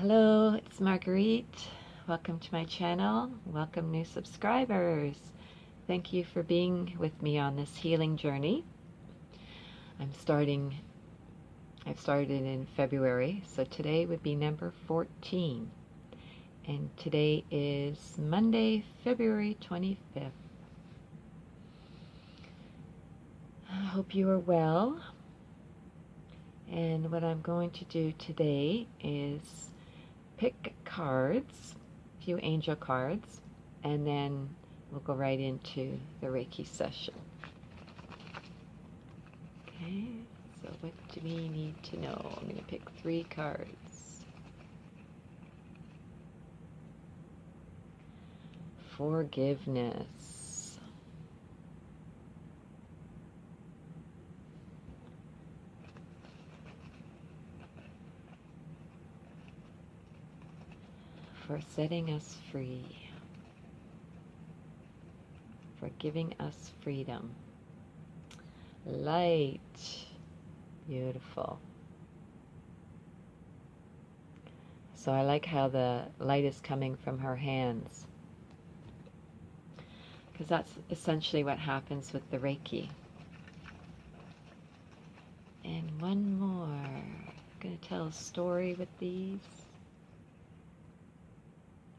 Hello, it's Margarit. Welcome to my channel. Welcome new subscribers. Thank you for being with me on this healing journey. I've started in February, so today would be number 14. And today is Monday, February 25th. I hope you are well. And what I'm going to do today is pick cards, a few angel cards, and then we'll go right into the Reiki session. Okay, so what do we need to know? I'm going to pick 3 cards. Forgiveness. For setting us free. For giving us freedom. Light. Beautiful. So I like how the light is coming from her hands, because that's essentially what happens with the Reiki. And one more. I'm going to tell a story with these.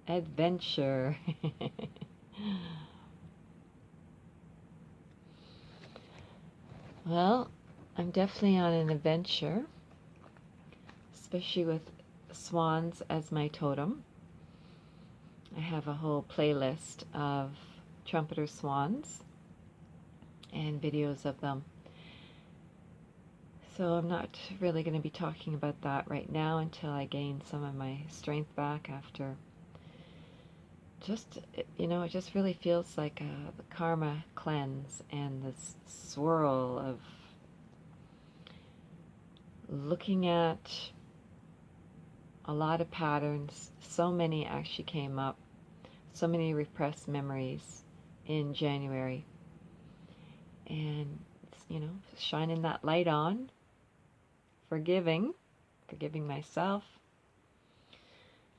Adventure. Well, I'm definitely on an adventure, especially with swans as my totem. I have a whole playlist of trumpeter swans and videos of them. So I'm not really going to be talking about that right now until I gain some of my strength back after it just really feels like the karma cleanse and this swirl of looking at a lot of patterns. So many actually came up, so many repressed memories in January, and shining that light on, forgiving myself,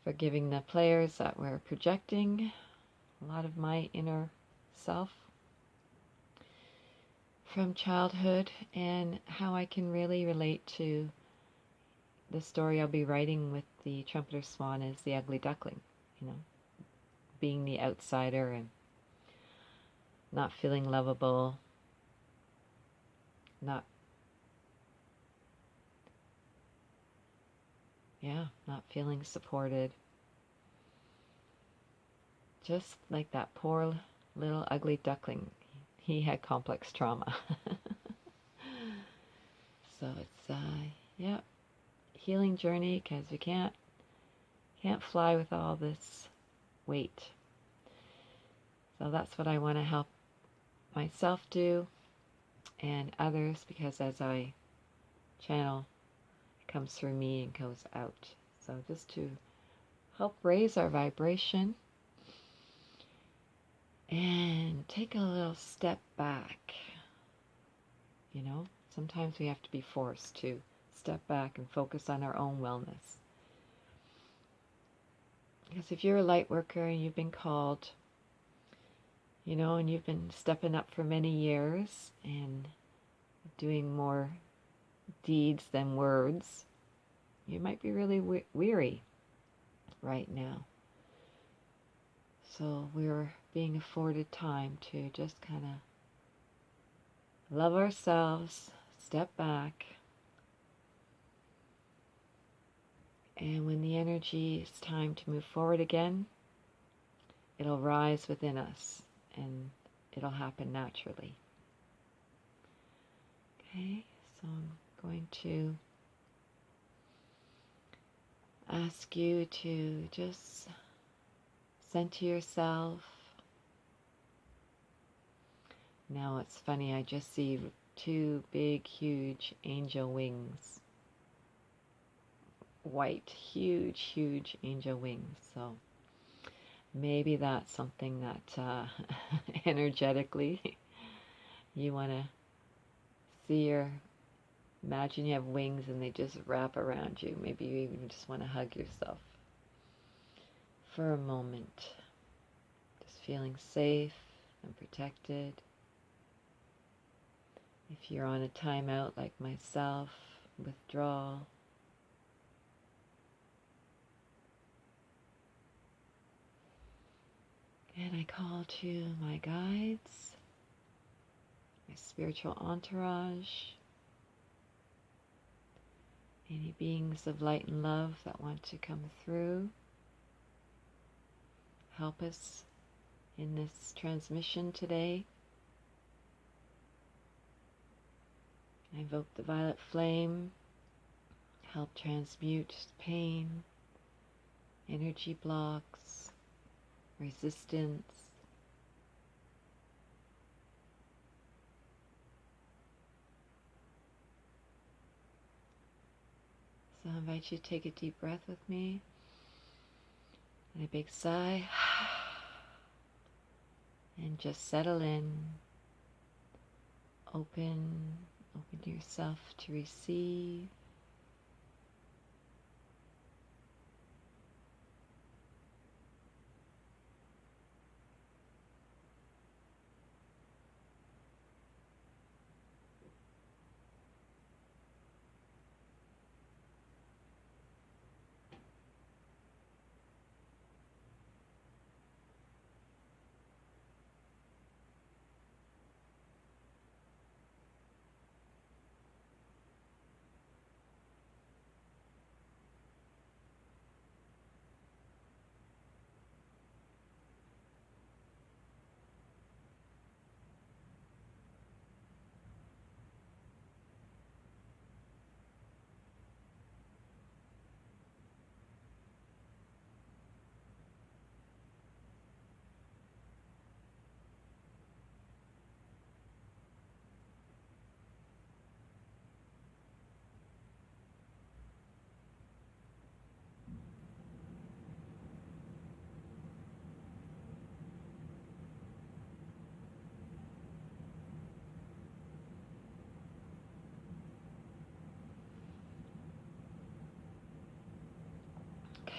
forgiving the players that were projecting a lot of my inner self from childhood, and how I can really relate to the story I'll be writing with the trumpeter swan as the ugly duckling, being the outsider and not feeling lovable, not feeling supported. Just like that poor little ugly duckling. He had complex trauma. So it's, healing journey, because we can't fly with all this weight. So that's what I want to help myself do and others, because as I channel, it comes through me and goes out. So just to help raise our vibration and take a little step back. Sometimes we have to be forced to step back and focus on our own wellness. Because if you're a light worker and you've been called, and you've been stepping up for many years and doing more deeds than words, you might be really weary right now. So we're being afforded time to just kind of love ourselves, step back, and when the energy is time to move forward again, it'll rise within us and it'll happen naturally. Okay, so I'm going to ask you to just center yourself. Now it's funny, I just see 2 big, huge angel wings. White, huge angel wings. So maybe that's something that energetically you want to see, or imagine you have wings and they just wrap around you. Maybe you even just want to hug yourself. for a moment. Just feeling safe and protected. If you're on a timeout like myself, withdrawal. And I call to my guides, my spiritual entourage, any beings of light and love that want to come through, help us in this transmission today. I invoke the violet flame, help transmute pain, energy blocks, resistance. So I invite you to take a deep breath with me. And a big sigh. And just settle in. Open yourself to receive.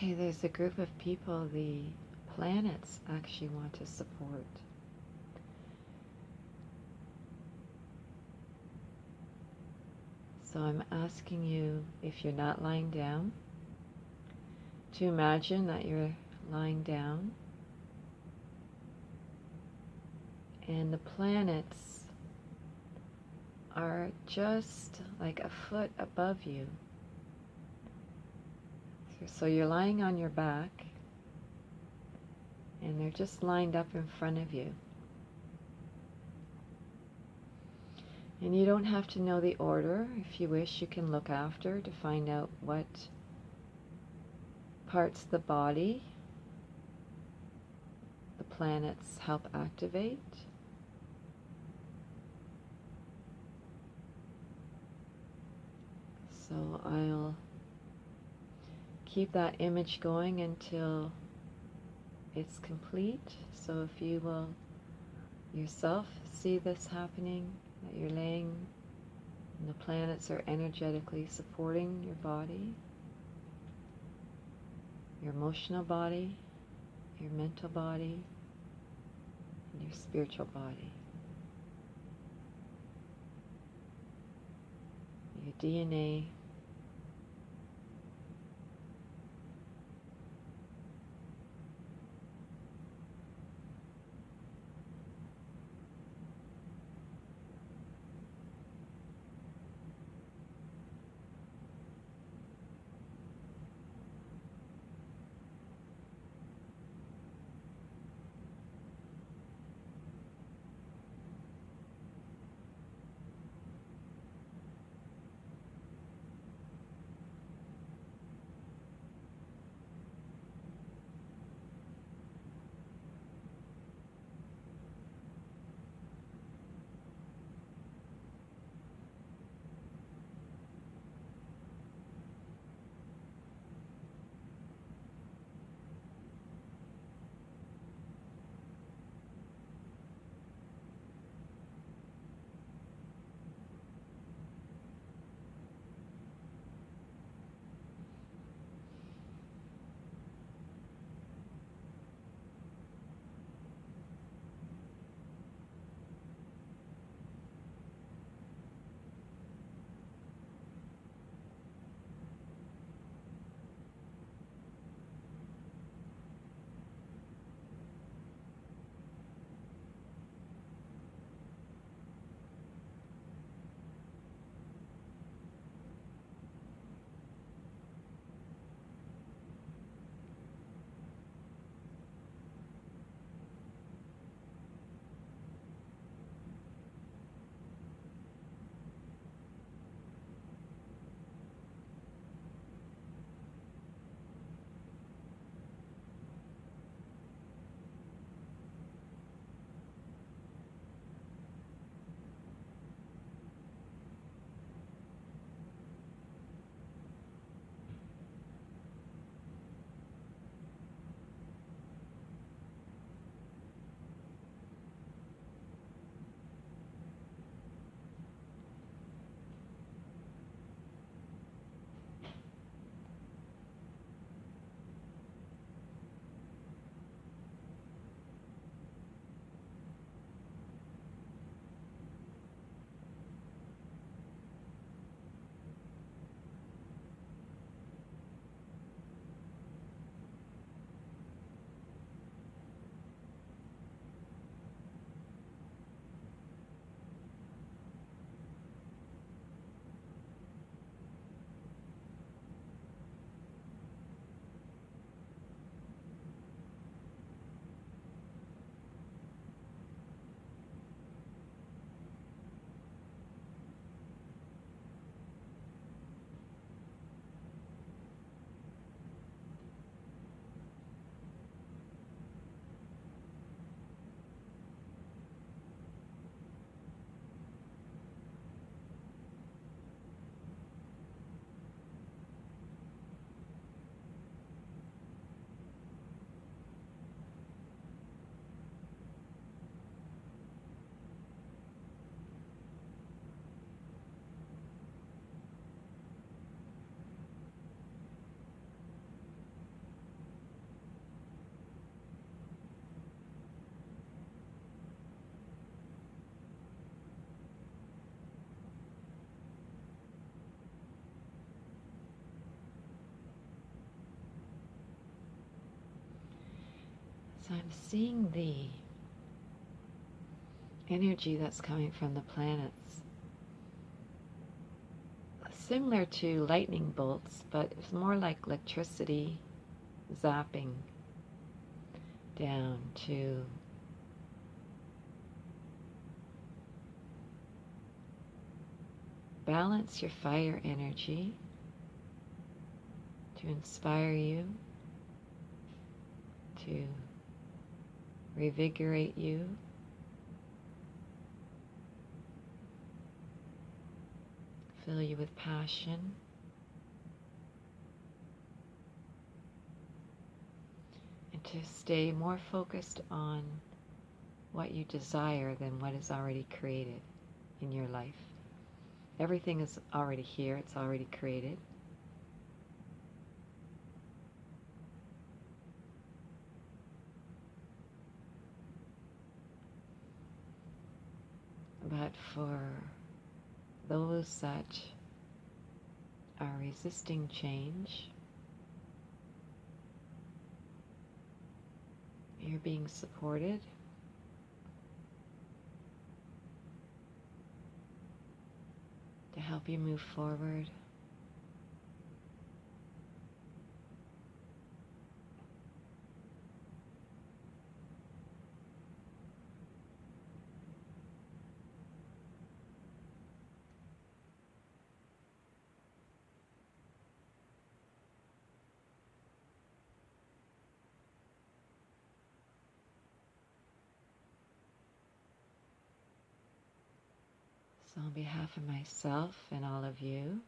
Okay, there's a group of people the planets actually want to support. So I'm asking you, if you're not lying down, to imagine that you're lying down and the planets are just like a foot above you. So you're lying on your back and they're just lined up in front of you. And you don't have to know the order. If you wish, you can look after to find out what parts of the body the planets help activate. So I'll keep that image going until it's complete. So if you will yourself see this happening, that you're laying and the planets are energetically supporting your body, your emotional body, your mental body, and your spiritual body. Your DNA, So I'm seeing the energy that's coming from the planets, similar to lightning bolts, but it's more like electricity zapping down to balance your fire energy, to inspire you, to revigorate you, fill you with passion, and to stay more focused on what you desire than what is already created in your life. Everything is already here, it's already created. But for those that are resisting change, you're being supported. To help you move forward. So on behalf of myself and all of you,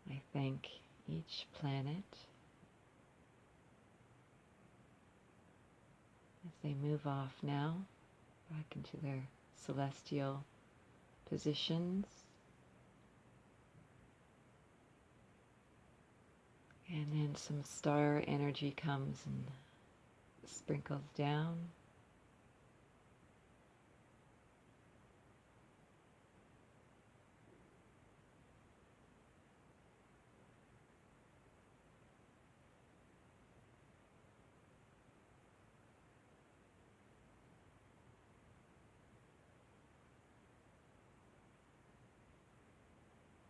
I thank each planet as they move off now back into their celestial positions. And then some star energy comes and sprinkles down.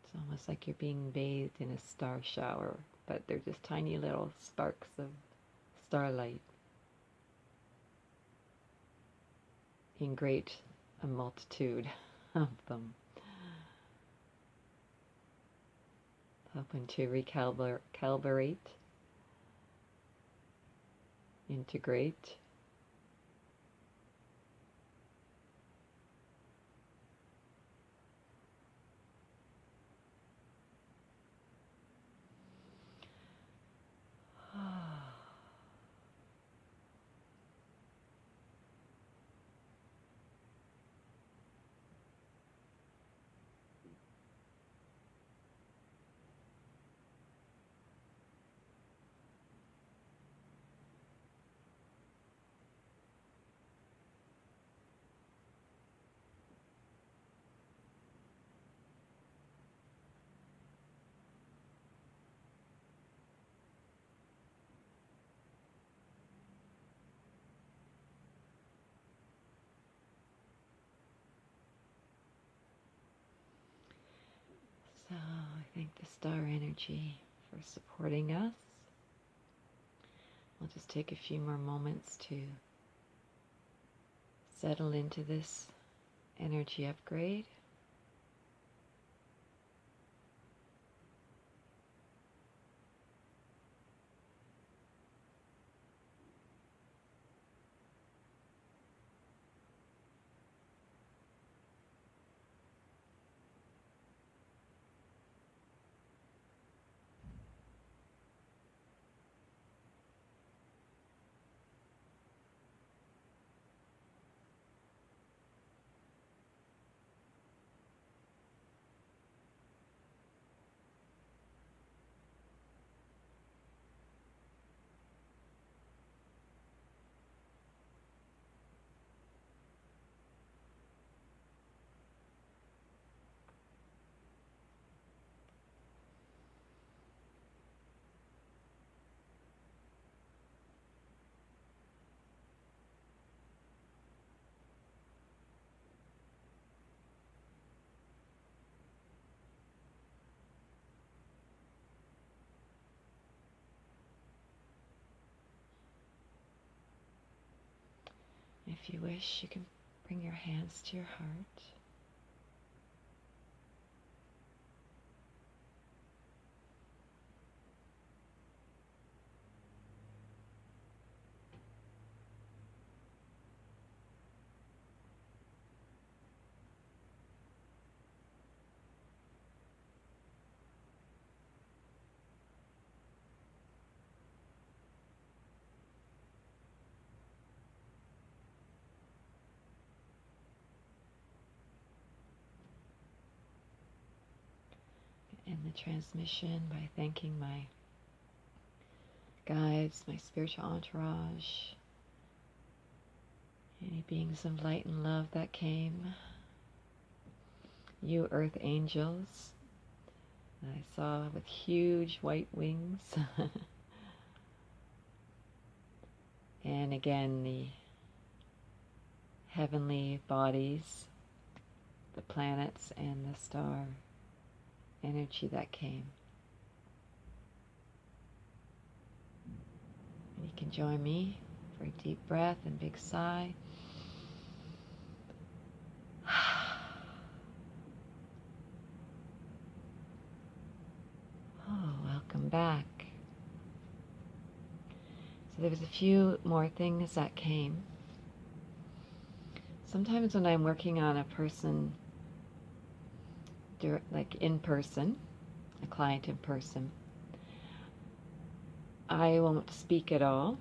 It's almost like you're being bathed in a star shower, but they're just tiny little sparks of starlight in great a multitude of them, helping to recalibrate, integrate, So I thank the star energy for supporting us. We'll just take a few more moments to settle into this energy upgrade. If you wish, you can bring your hands to your heart. End the transmission by thanking my guides, my spiritual entourage, any beings of light and love that came, you earth angels I saw with huge white wings, and again the heavenly bodies, the planets and the star energy that came. And you can join me for a deep breath and big sigh. Oh, welcome back. So there was a few more things that came. Sometimes when I'm working on a person, like in person, a client in person, I won't speak at all,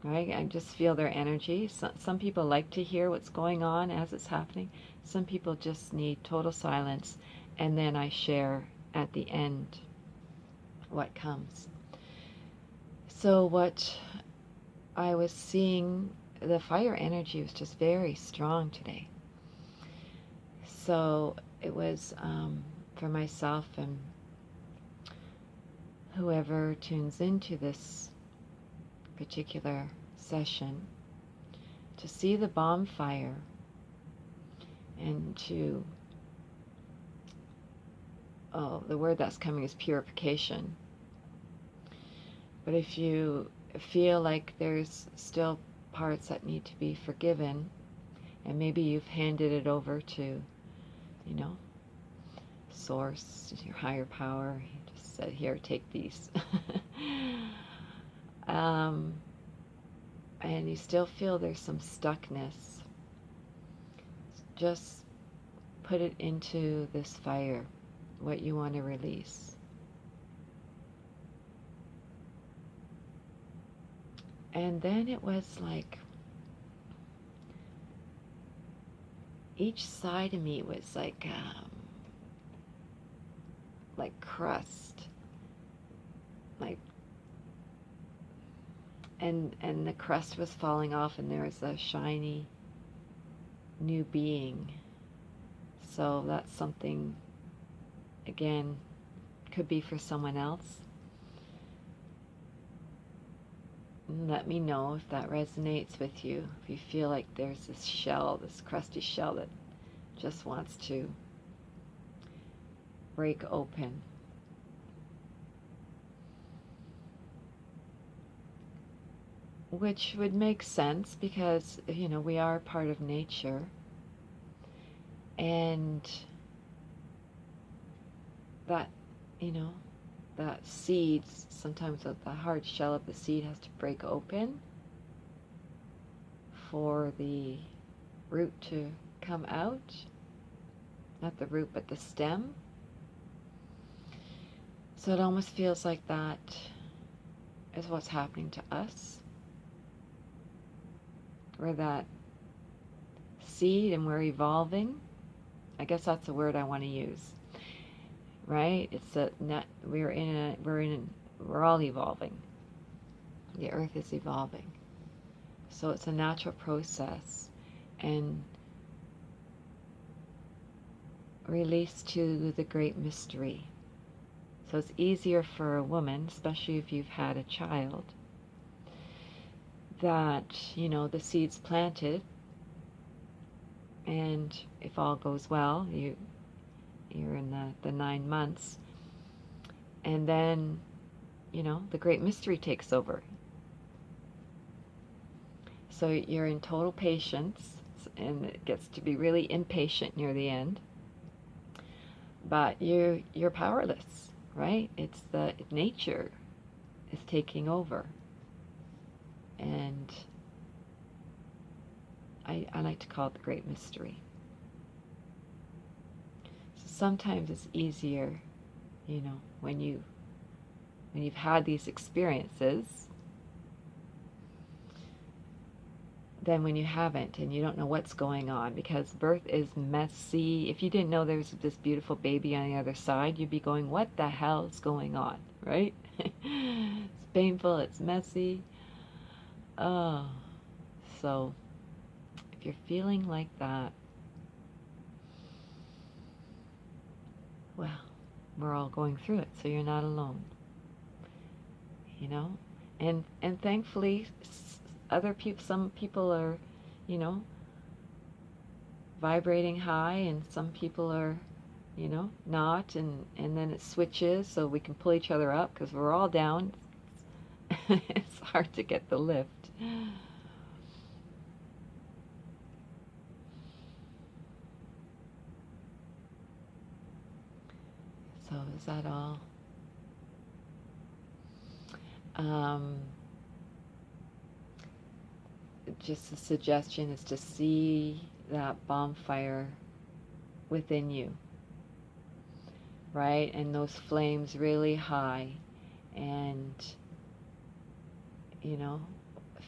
right? I just feel their energy. Some people like to hear what's going on as it's happening. Some people just need total silence, and then I share at the end what comes. So what I was seeing, the fire energy was just very strong today. So it was for myself and whoever tunes into this particular session to see the bonfire and to, the word that's coming is purification. But if you feel like there's still parts that need to be forgiven, and maybe you've handed it over to, source, your higher power, you just said, here, take these. And you still feel there's some stuckness, just put it into this fire, what you want to release. And then it was like each side of me was like crust, and the crust was falling off, and there was a shiny new being. So that's something, again, could be for someone else. Let me know if that resonates with you. If you feel like there's this shell, this crusty shell that just wants to break open. Which would make sense because, we are part of nature. And that, that seeds, sometimes the hard shell of the seed has to break open for the root to come out. Not the root, but the stem. So it almost feels like that is what's happening to us. We're that seed and we're evolving. I guess that's the word I want to use. Right? It's we're all evolving. The earth is evolving. So it's a natural process, and release to the great mystery. So it's easier for a woman, especially if you've had a child, that, the seed's planted, and if all goes well, you're in the 9 months, and then, the great mystery takes over. So you're in total patience, and it gets to be really impatient near the end. But you're powerless, right? It's the nature is taking over. And I like to call it the great mystery. So sometimes it's easier, when you've had these experiences than when you haven't and you don't know what's going on, because birth is messy. If you didn't know there was this beautiful baby on the other side, you'd be going, what the hell is going on, right? It's painful, it's messy. Oh, so if you're feeling like that, well, we're all going through it, so you're not alone. And thankfully, some people are, vibrating high, and some people are, not, and then it switches, so we can pull each other up, because we're all down. It's hard to get the lift. So is that all? Just a suggestion is to see that bonfire within you, right? And those flames really high, and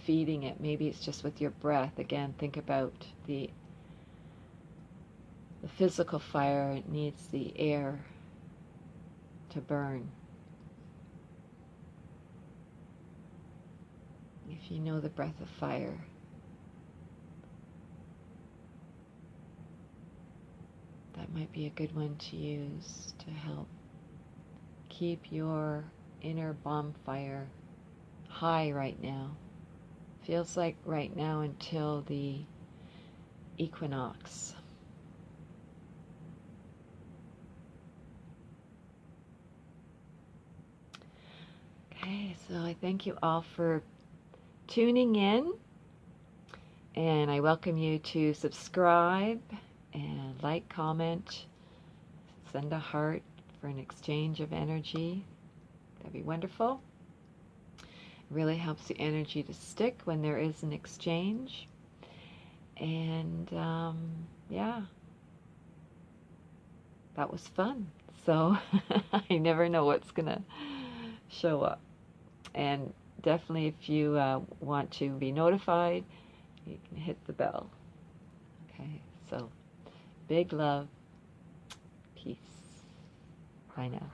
feeding it. Maybe it's just with your breath. Again, think about the physical fire. It needs the air to burn. If you know the breath of fire, that might be a good one to use to help keep your inner bonfire high right now. Feels like right now until the equinox. Okay, so I thank you all for tuning in, and I welcome you to subscribe and like, comment, send a heart for an exchange of energy. That'd be wonderful. It really helps the energy to stick when there is an exchange. And yeah, that was fun. So I never know what's gonna show up. And definitely, if you want to be notified, you can hit the bell. Okay, so big love, peace. Bye now.